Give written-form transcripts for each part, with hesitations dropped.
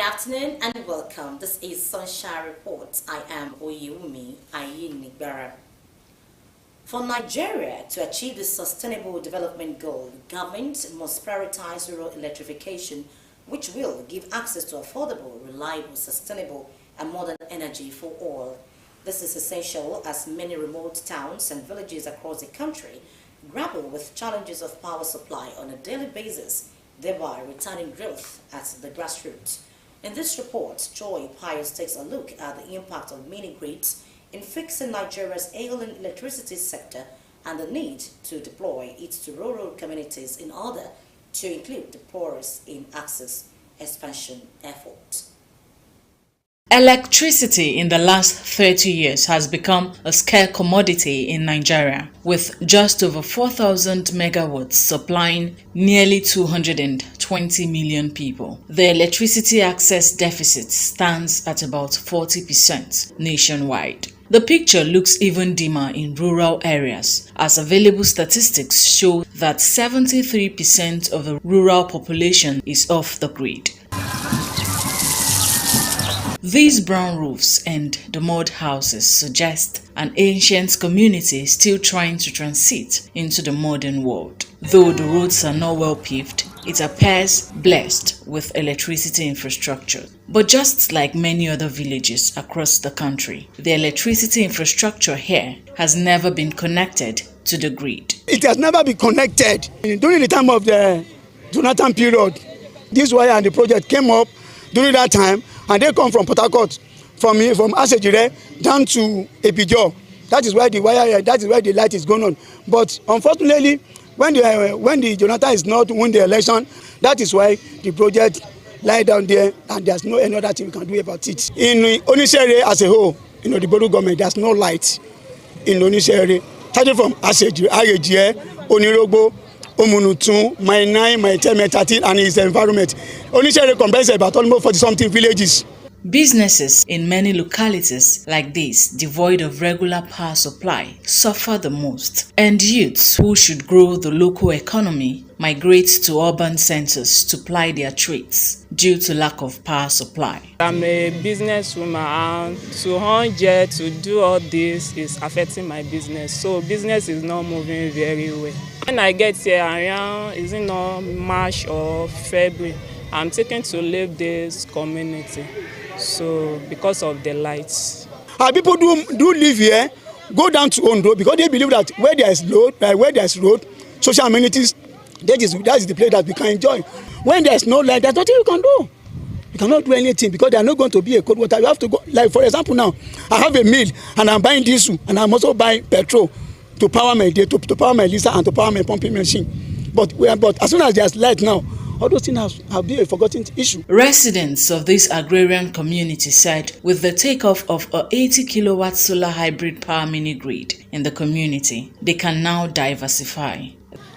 afternoon and welcome. This is Sunshine Report. I am Iroyin Ipinle Ondo. For Nigeria to achieve the Sustainable Development Goal, the government must prioritize rural electrification, which will give access to affordable, reliable, sustainable, and modern energy for all. This is essential as many remote towns and villages across the country grapple with challenges of power supply on a daily basis, thereby retarding growth at the grassroots. In this report, Joy Pius takes a look at the impact of mini-grids in fixing Nigeria's ailing electricity sector and the need to deploy it to rural communities in order to include the poorest in access expansion efforts. Electricity in the last 30 years has become a scarce commodity in Nigeria, with just over 4,000 megawatts supplying nearly 220 million people. The electricity access deficit stands at about 40% nationwide. The picture looks even dimmer in rural areas, as available statistics show that 73% of the rural population is off the grid. These brown roofs and the mud houses suggest an ancient community still trying to transit into the modern world. Though the roads are not well paved, it appears blessed with electricity infrastructure. But just like many other villages across the country, the electricity infrastructure here has never been connected to the grid. It has never been connected. During the time of the Jonathan period, this wire and the project came up during that time, and they come from Port Harcourt, from Osrc down to Epijo. That is where the wire, that is where the light is going on. But unfortunately, when the Jonathan is not win the election, that is why the project lie down there, and there's no any other thing we can do about it. In Osrc as a whole, the Bodo government, there's no light in Osrc. Starting from Osrc, Ayeje, Onirogbo, Omunutun, my 9, my 10, my 13, and its environment. Osrc comprises about almost 40-something villages. Businesses in many localities like this, devoid of regular power supply, suffer the most, and youths who should grow the local economy migrate to urban centers to ply their trades due to lack of power supply. I'm a businesswoman, and to do all this is affecting my business. So business is not moving very well. When I get here around, is it not March or February, I'm taking to leave this community. So because of the lights. People do live here, go down to Ondo because they believe that where there is road, social amenities, that is the place that we can enjoy. When there is no light, there's nothing you can do. You cannot do anything because they are not going to be a cold water. You have to go, like for example now, I have a mill and I'm buying diesel and I'm also buying petrol to power my power my Lisa and to power my pumping machine. But as soon as there's light now, all those things have been a forgotten issue. Residents of this agrarian community said with the takeoff of a 80-kilowatt solar hybrid power mini-grid in the community, they can now diversify.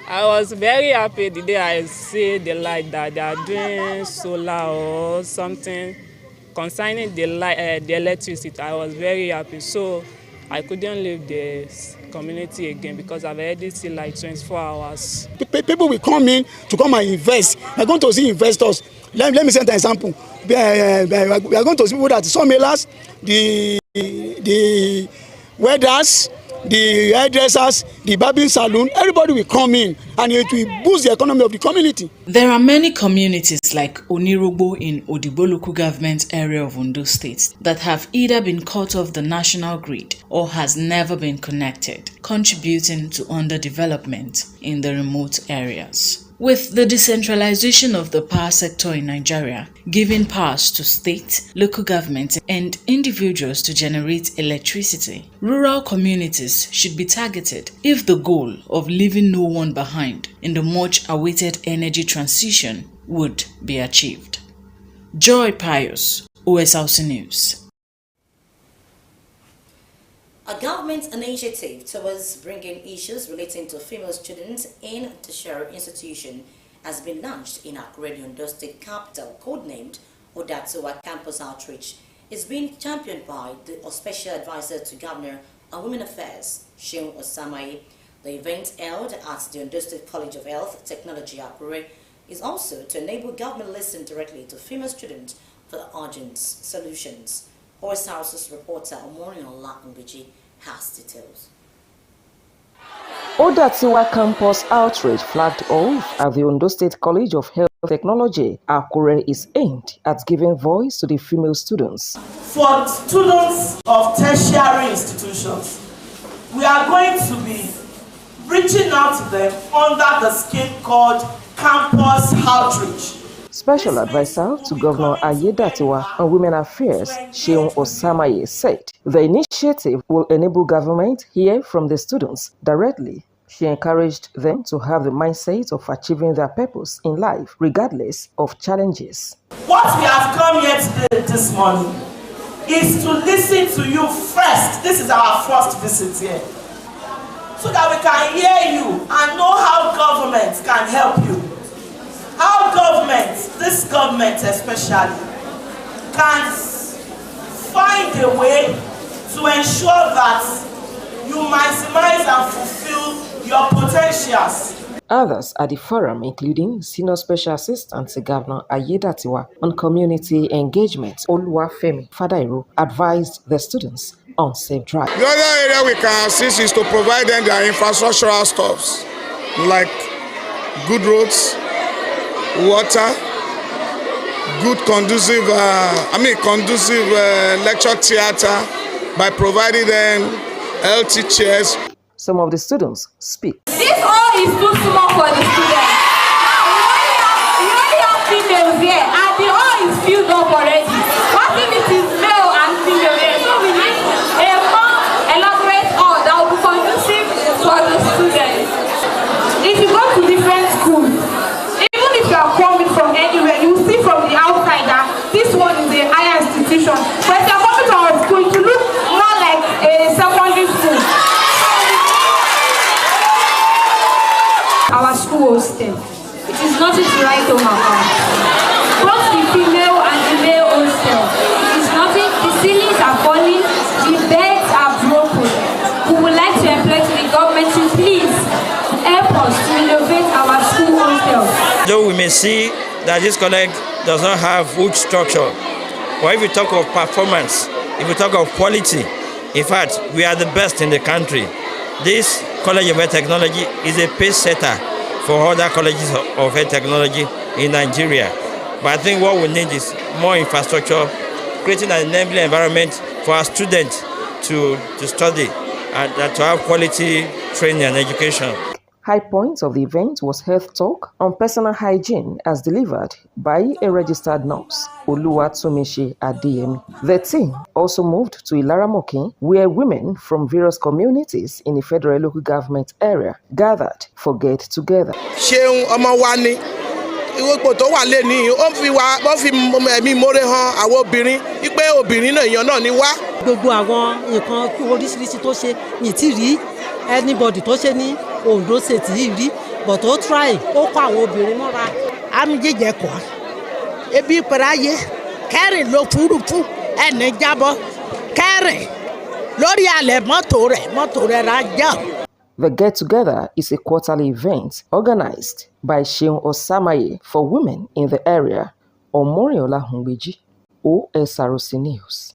I was very happy the day I see the light that they are doing solar or something concerning the light, the electricity. I was very happy, so I couldn't leave the community again because I've already seen like 24 hours. People will come in to come and invest. They're going to see investors. Let me set an example. We are going to see people that sawmillers, the welders, the hairdressers, the barbing saloon, everybody will come in and it will boost the economy of the community. There are many communities like Onirogbo in Odigbo local government area of Ondo State that have either been cut off the national grid or has never been connected, contributing to underdevelopment in the remote areas. With the decentralization of the power sector in Nigeria, giving powers to state, local governments, and individuals to generate electricity, rural communities should be targeted if the goal of leaving no one behind in the much-awaited energy transition would be achieved. Joy Pius, Osrc News. A government initiative towards bringing issues relating to female students in tertiary institution has been launched in Iroyin Ondo State capital, codenamed Odatuwa Campus Outreach. It's being championed by the Special Advisor to Governor on Women Affairs, Sheun Osamaye. The event held at the Ondo State College of Health Technology, Akure, is also to enable government listen directly to female students for urgent solutions. Osrc's reporter Iroyin Ipinle Ondo has details. Odatiwa campus outreach flagged off at the Ondo State College of Health Technology, Akure, is aimed at giving voice to the female students. For students of tertiary institutions, we are going to be reaching out to them under the scheme called Campus Outreach. Special advisor to Governor Ayedatiwa on Women Affairs, Seun Osamaye, said the initiative will enable government hear from the students directly. She encouraged them to have the mindset of achieving their purpose in life, regardless of challenges. What we have come here today, this morning, is to listen to you first. This is our first visit here. So that we can hear you and know how government can help you. How government, this government especially, can find a way to ensure that you maximize and fulfill your potentials. Others at the forum, including Senior Special Assistant to Governor Ayedatiwa on Community Engagement, Oluwafemi Fadairo, advised the students on safe drive. The other area we can assist is to provide them their infrastructural stuffs, like good roads, water, good conducive lecture theater by providing them healthy chairs. Some of the students speak. This all is too small for the students. We only have females here, and the all is filled up already. What if it is male and female here? So we need a more elaborate hall that will be conducive for the students. If you go to different schools, even if you are coming from anywhere, you will see from the outside that this one is a higher institution. But if you are coming to our school, it will look more like a secondary school. Our school hostel. It is nothing to write home about. Both the female and the male hostel. It is nothing. The ceilings are falling. The beds are broken. We would like to employ the government to please help us to renovate our school hostel. Though we may see that this college does not have good structure, but if we talk of performance, if we talk of quality, in fact, we are the best in the country. This College of Health Technology is a pace setter for other colleges of health technology in Nigeria. But I think what we need is more infrastructure, creating an enabling environment for our students to study and to have quality training and education. High point of the event was health talk on personal hygiene as delivered by a registered nurse, Oluwatomishi Adeyemi. The team also moved to Ilaramokin, where women from various communities in the federal local government area gathered for get-together. Ṣeun ọmọ wa ni ìwọ́pọ̀ tó wà lé ní ó fi ẹ̀mí mórè hàn àwọn obìnrin wípé obìnrin náà èèyàn náà ni wá. Gbogbo àwọn nǹkan oríṣiríṣi tó ṣe mi ti rí anybody tó ṣe ní Ondo State yìí rí but ó try ó kọ́ àwọn obìnrin mọ́ra. Àmì jíjẹ kọ́ ebi pẹ̀láyé kẹrin ló fúrufú ẹni jábọ́ kẹrin lórí alẹ̀ mọ́tò rẹ̀ rájà. The get-together is a quarterly event organized by Seun Osamaye for women in the area. Omoriola Hungbeji, Osrc News.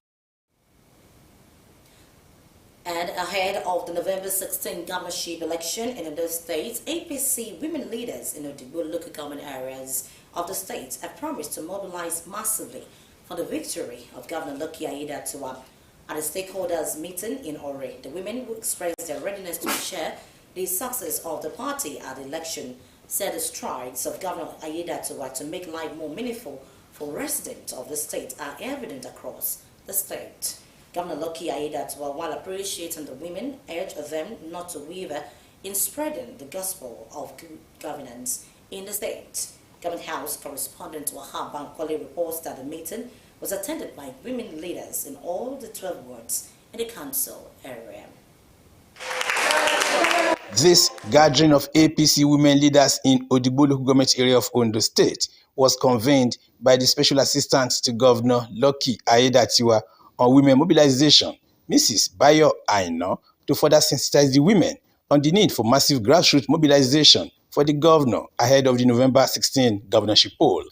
And ahead of the November 16 governorship election in Ondo State, APC women leaders in Odigbo local government areas of the state have promised to mobilize massively for the victory of Governor Lucky Ayedatiwa. At a stakeholders meeting in Ore, the women who expressed their readiness to share the success of the party at the election said the strides of Governor Ayedatiwa to make life more meaningful for residents of the state are evident across the state. Governor Lucky Ayedatiwa, while appreciating the women, urged them not to waver in spreading the gospel of good governance in the state. Government House correspondent Wahab Bankole reports that the meeting was attended by women leaders in all the 12 wards in the council area. This gathering of APC women leaders in Odigbo local government area of Ondo State was convened by the Special Assistant to Governor Lucky Ayedatiwa on women mobilization, Mrs. Bayo Aino, to further sensitize the women on the need for massive grassroots mobilization for the governor ahead of the November 16 governorship poll.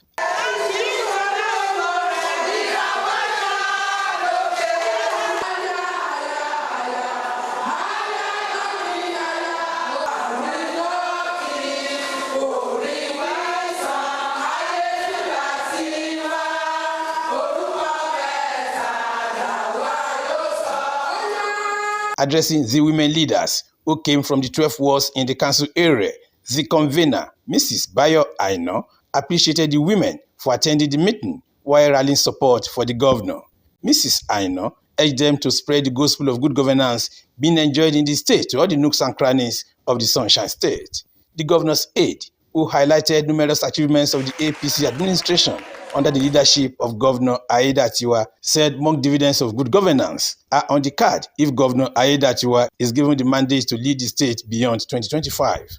Addressing the women leaders who came from the 12 wards in the council area, the convener, Mrs. Bayo Aino, appreciated the women for attending the meeting while rallying support for the governor. Mrs. Aino urged them to spread the gospel of good governance being enjoyed in the state to all the nooks and crannies of the Sunshine State. The governor's aide, who highlighted numerous achievements of the APC administration under the leadership of Governor Aiyedatiwa, said more dividends of good governance are on the card if Governor Aiyedatiwa is given the mandate to lead the state beyond 2025.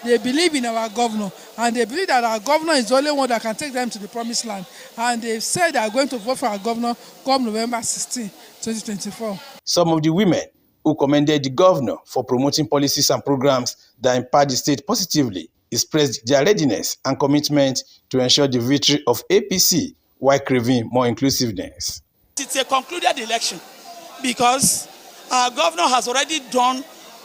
They believe in our governor, and they believe that our governor is the only one that can take them to the promised land. And they said they are going to vote for our governor come November 16, 2024. Some of the women who commended the governor for promoting policies and programs that impact the state positively expressed their readiness and commitment to ensure the victory of APC while craving more inclusiveness. It's a concluded election because our governor has already done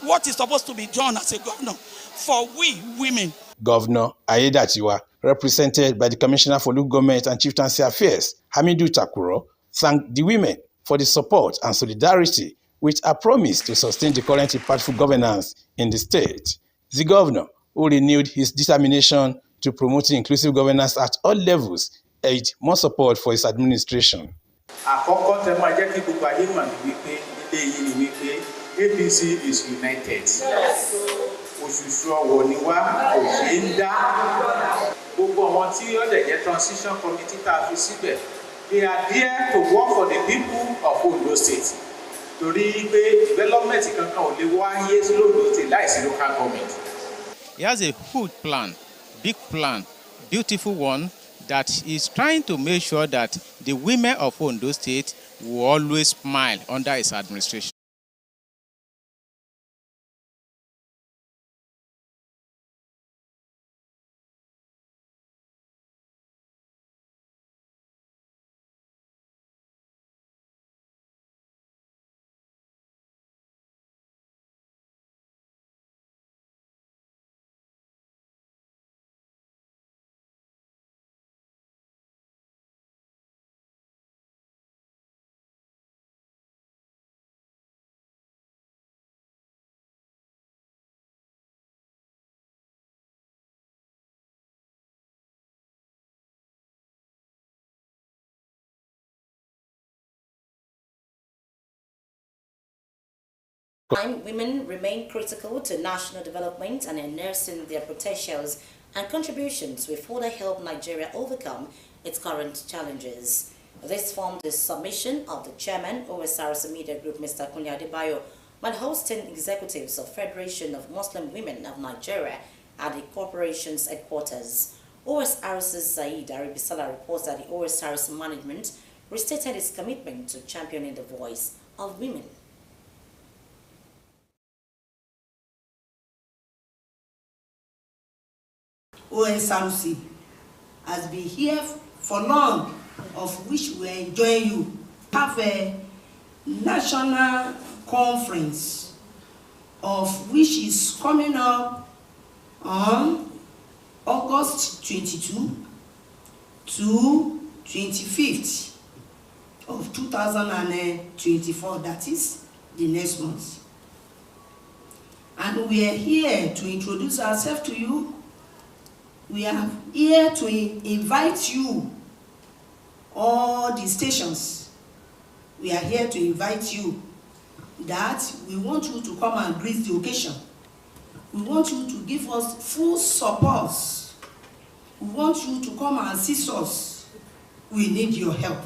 what is supposed to be done as a governor for we women. Governor Aiyedatiwa, represented by the Commissioner for Local Government and Chieftaincy Affairs, Hamidu Takuro, thanked the women for the support and solidarity which are promised to sustain the current impactful governance in the state. The governor, who renewed his determination to promote inclusive governance at all levels, urged more support for his administration. APC is united. Transition committee they are there to work for the people of Ondo State. Development local government. He has a good plan, big plan, beautiful one that is trying to make sure that the women of Ondo State will always smile under his administration. Women remain critical to national development and enhancing their potentials and contributions will further help Nigeria overcome its current challenges. This formed the submission of the chairman, Osrc Media Group, Mr. Kunle Adebayo, while hosting executives of Federation of Muslim Women of Nigeria at the corporation's headquarters. Osrc Said Aribisala reports that the Osrc management restated its commitment to championing the voice of women. Osrc has been here for long, of which we are enjoying you. Have a national conference of which is coming up on August 22 to 25th of 2024, that is the next month. And we are here to introduce ourselves to you. We are here to invite you, all the stations. We are here to invite you that we want you to come and grace the occasion. We want you to give us full support. We want you to come and assist us. We need your help.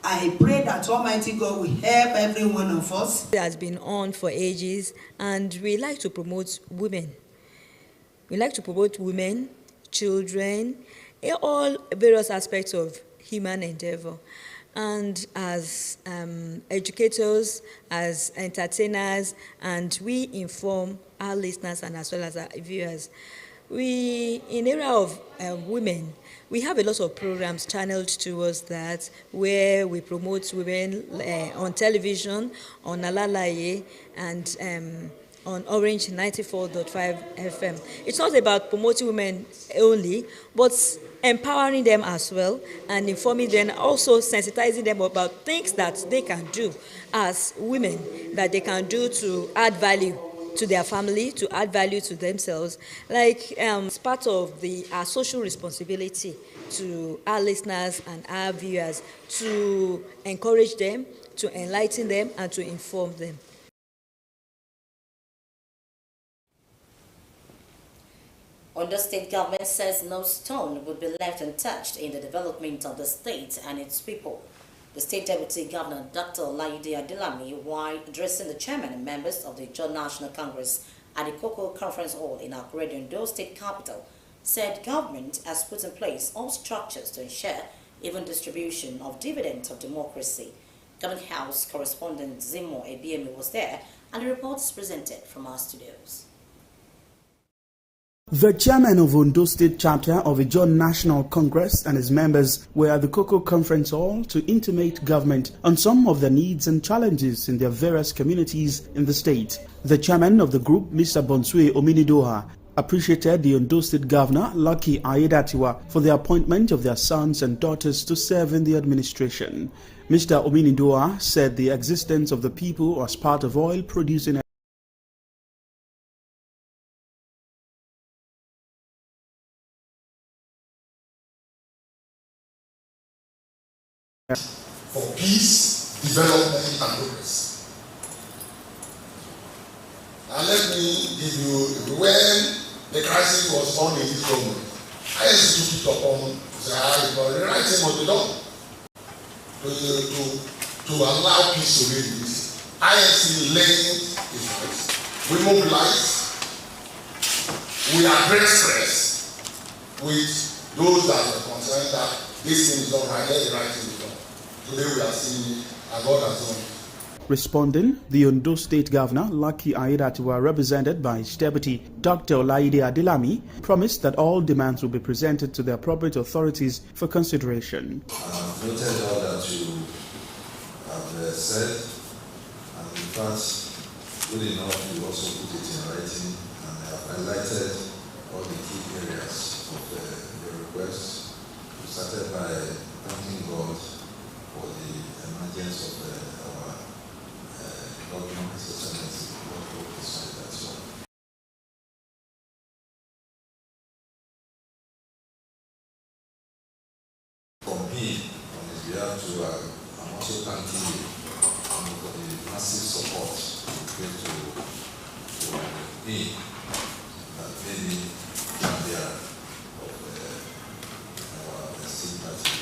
I pray that Almighty God will help every one of us. It has been on for ages, and we like to promote women. We like to promote women, children, all various aspects of human endeavor. And as educators, as entertainers, and we inform our listeners and as well as our viewers. In area of women, we have a lot of programs channeled towards that, where we promote women on television, on Alalaye, and on Orange 94.5 FM. It's not about promoting women only, but empowering them as well, and informing them, also sensitizing them about things that they can do as women, that they can do to add value to their family, to add value to themselves. Like it's part of our social responsibility to our listeners and our viewers to encourage them, to enlighten them, and to inform them. Ondo State government says no stone would be left untouched in the development of the state and its people. The State Deputy Governor, Dr. Olayide Adelami, while addressing the chairman and members of the Joint National Congress at the Cocoa Conference Hall in Akure, Ondo State capital, said government has put in place all structures to ensure even distribution of dividends of democracy. Government House correspondent Zimo Ebiemi was there, and the report is presented from our studios. The chairman of Ondo State chapter of the Joint National Congress and his members were at the Cocoa Conference Hall to intimate government on some of the needs and challenges in their various communities in the state. The chairman of the group, Mr. Bonsue Ominidoha, appreciated the Ondo State Governor, Lucky Ayedatiwa, for the appointment of their sons and daughters to serve in the administration. Mr. Ominidoha said the existence of the people was part of oil-producing for peace, development, and progress. Now let me give you, when the crisis was on in this government, I used to put it upon, say, the right thing must be done to allow peace to reign in this. INC lent its voice. We mobilize, we address stress with those that are concerned that this thing is not right, let the right thing be done. Today we are seeing it, and God has done it. Responding, the Ondo State Governor, Lucky Ayedatiwa, represented by his deputy, Dr. Olayide Adelami, promised that all demands will be presented to the appropriate authorities for consideration. I've noted all that you have said, and in fact, good enough, you also put it in writing, and have highlighted all the key areas of your request. You started by thanking God for the emergence of our government, Excellency, from me, on his behalf, I'm also thanking you for the massive support you gave to me that made me champion of our esteemed party.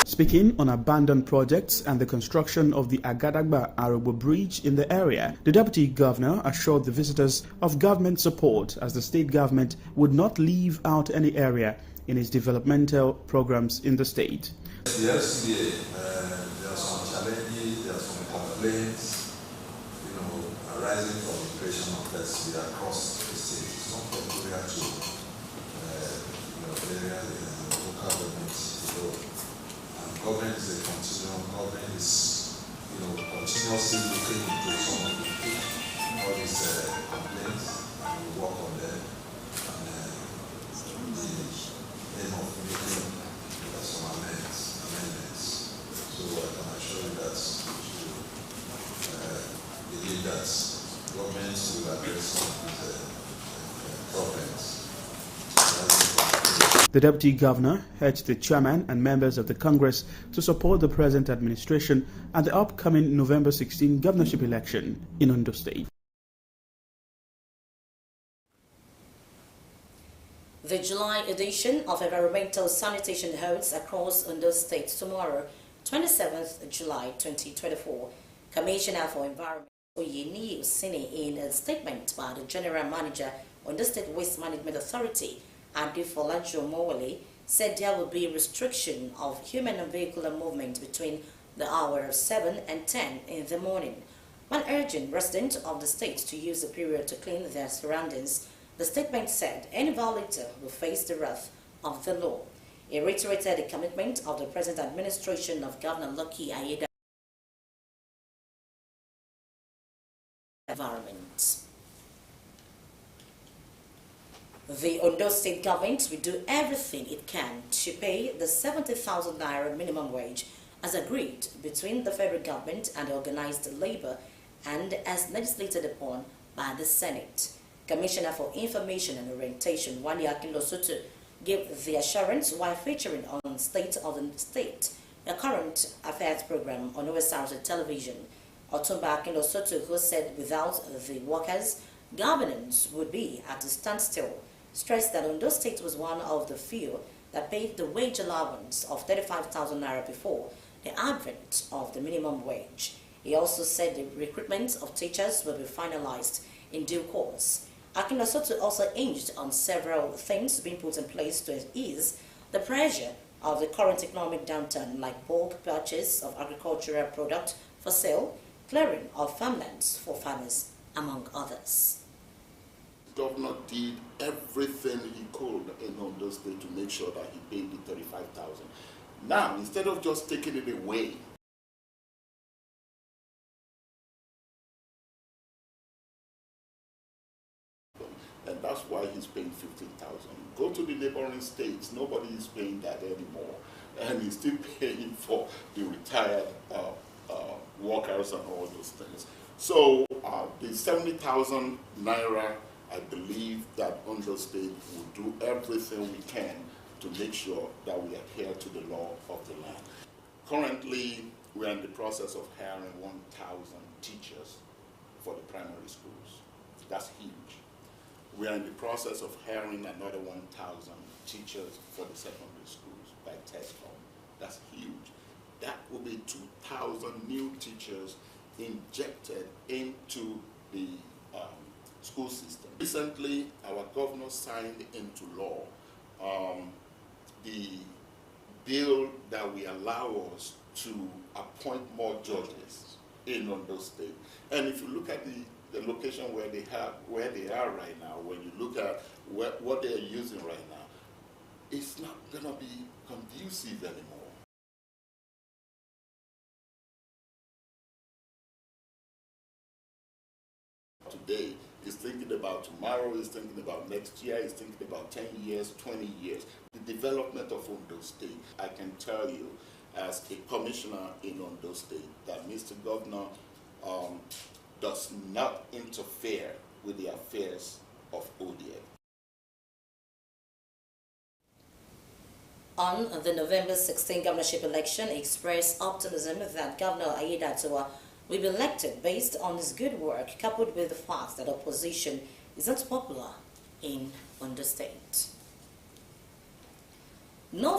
Speaking on abandoned projects and the construction of the Agadagba Arobo Bridge in the area, the Deputy Governor assured the visitors of government support as the state government would not leave out any area in its developmental programs in the state. Yes, there are some challenges, there are some complaints, arising from the creation of SC across the state. It's not peculiar to areas in the local government. Government is a continuum. Government is, continuously looking into some of all these complaints, and we work on them. And the aim of making some amendments. So I can assure you that we believe that government will address some of these problems. The Deputy Governor urged the chairman and members of the Congress to support the present administration at the upcoming November 16 governorship election in Ondo State. The July edition of environmental sanitation holds across Ondo State tomorrow, 27th July 2024. Commissioner for Environment Oyeni Usini, in a statement by the General Manager on the State Waste Management Authority, Adifolajo Mowale, said there will be restriction of human and vehicular movement between the hour of 7 and 10 in the morning. When urging residents of the state to use the period to clean their surroundings, the statement said any violator will face the wrath of the law. It reiterated the commitment of the present administration of Governor Lucky Ayeda environment. The Ondo State government will do everything it can to pay the 70,000 naira minimum wage as agreed between the federal government and organized labor and as legislated upon by the Senate. Commissioner for Information and Orientation, Wali Akinlosoto, gave the assurance while featuring on State of the State, a current affairs program on Osrc television. Otumba Akinlosoto, who said without the workers, governance would be at a standstill, stressed that Ondo State was one of the few that paid the wage allowance of 35,000 naira before the advent of the minimum wage. He also said the recruitment of teachers will be finalized in due course. Akinlosoto also hinged on several things being put in place to ease the pressure of the current economic downturn, like bulk purchase of agricultural product for sale, clearing of farmlands for farmers, among others. The governor did everything he could in Ondo State to make sure that he paid the 35,000. Now, instead of just taking it away, and that's why he's paying 15,000. Go to the neighboring states, nobody is paying that anymore, and he's still paying for the retired workers and all those things. So the 70,000 naira, I believe that Ondo State will do everything we can to make sure that we adhere to the law of the land. Currently, we are in the process of hiring 1,000 teachers for the primary schools. That's huge. We are in the process of hiring another 1,000 teachers for the secondary schools by TESCOM. That's huge. That will be 2,000 new teachers injected into the school system. Recently, our governor signed into law the bill that will allow us to appoint more judges in Ondo State. And if you look at the location where they are right now, when you look at what they are using right now, it's not going to be conducive anymore. Today is thinking about tomorrow, is thinking about next year, is thinking about 10 years, 20 years. The development of Ondo State, I can tell you as a commissioner in Ondo State that Mr. Governor does not interfere with the affairs of ODA. On the November 16 governorship election, he expressed optimism that Governor Ayeda will be elected based on his good work, coupled with the fact that opposition is not popular in Ondo State. No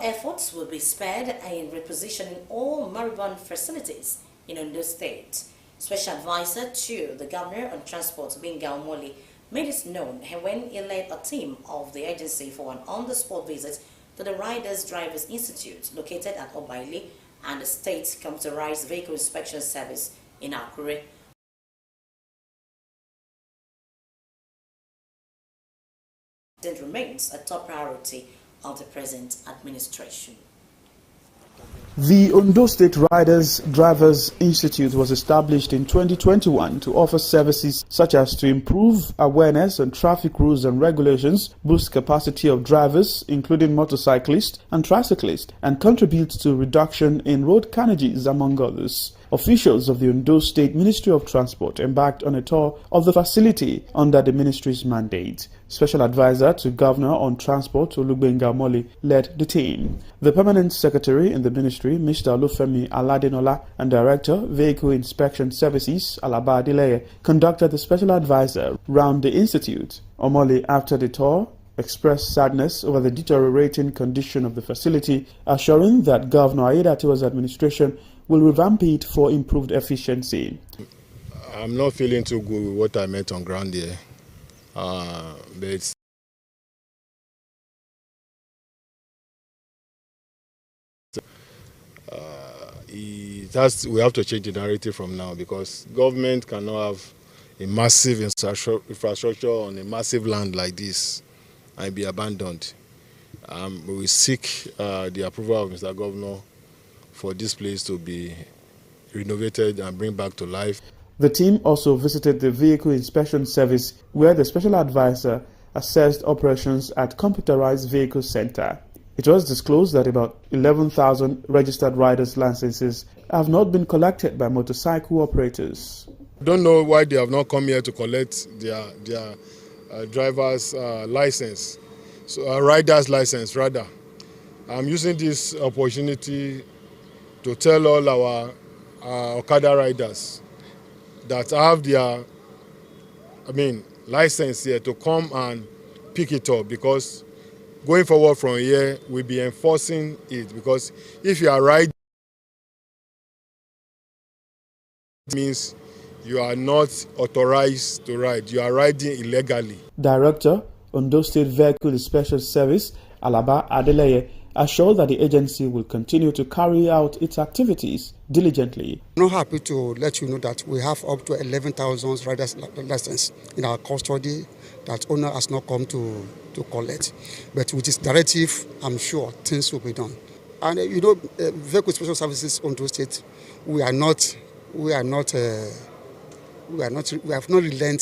efforts will be spared in repositioning all marijuana facilities in Ondo State. Special advisor to the governor on transport, Binga Omoli, made this known when he led a team of the agency for an on-the-spot visit to the Riders Drivers Institute located at Obaili and the State Computerized Vehicle Inspection Service in Akure. It remains a top priority of the present administration. The Ondo State Riders Drivers Institute was established in 2021 to offer services such as to improve awareness on traffic rules and regulations, boost capacity of drivers, including motorcyclists and tricyclists, and contribute to reduction in road carnages, among others. Officials of the Ondo State Ministry of Transport embarked on a tour of the facility under the ministry's mandate. Special Advisor to Governor on Transport, Olugbenga Omoli, led the team. The Permanent Secretary in the ministry, Mr. Olufemi Aladenola, and Director, Vehicle Inspection Services, Alaba Adeleye, conducted the Special Advisor round the institute. Omoli, after the tour, expressed sadness over the deteriorating condition of the facility, assuring that Governor Ayedatiwa's administration will revamp it for improved efficiency. I'm not feeling too good with what I met on ground here. But we have to change the narrative from now, because government cannot have a massive infrastructure on a massive land like this and be abandoned. We seek the approval of Mr. Governor for this place to be renovated and bring back to life. The team also visited the Vehicle Inspection Service, where the special advisor assessed operations at Computerized Vehicle Center. It was disclosed that about 11,000 registered riders' licenses have not been collected by motorcycle operators. I don't know why they have not come here to collect their driver's license, so rider's license rather. I'm using this opportunity to tell all our Okada riders that have their license here to come and pick it up, because going forward from here, we'll be enforcing it, because if you are riding, it means you are not authorized to ride. You are riding illegally. Director, Ondo State Vehicle Inspection Service, Alaba Adeleye, assured that the agency will continue to carry out its activities diligently. I'm not happy to let you know that we have up to 11,000 riders' license in our custody that owner has not come to collect. But with this directive, I'm sure things will be done. And Vehicle Inspection Services Ondo State, we have not relent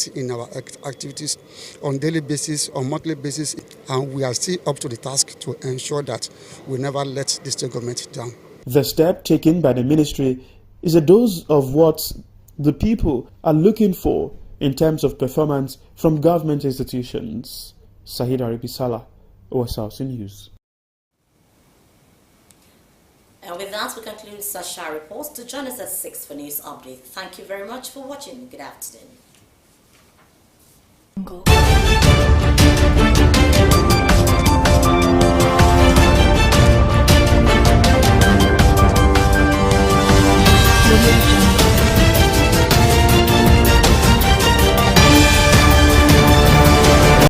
in our activities on daily basis, on monthly basis, and we are still up to the task to ensure that we never let the state government down. The step taken by the ministry is a dose of what the people are looking for in terms of performance from government institutions. Sahid Aribisala, Osrc News. And with that, we conclude Sasha reports. To join us at 6 for news update. Thank you very much for watching. Good afternoon.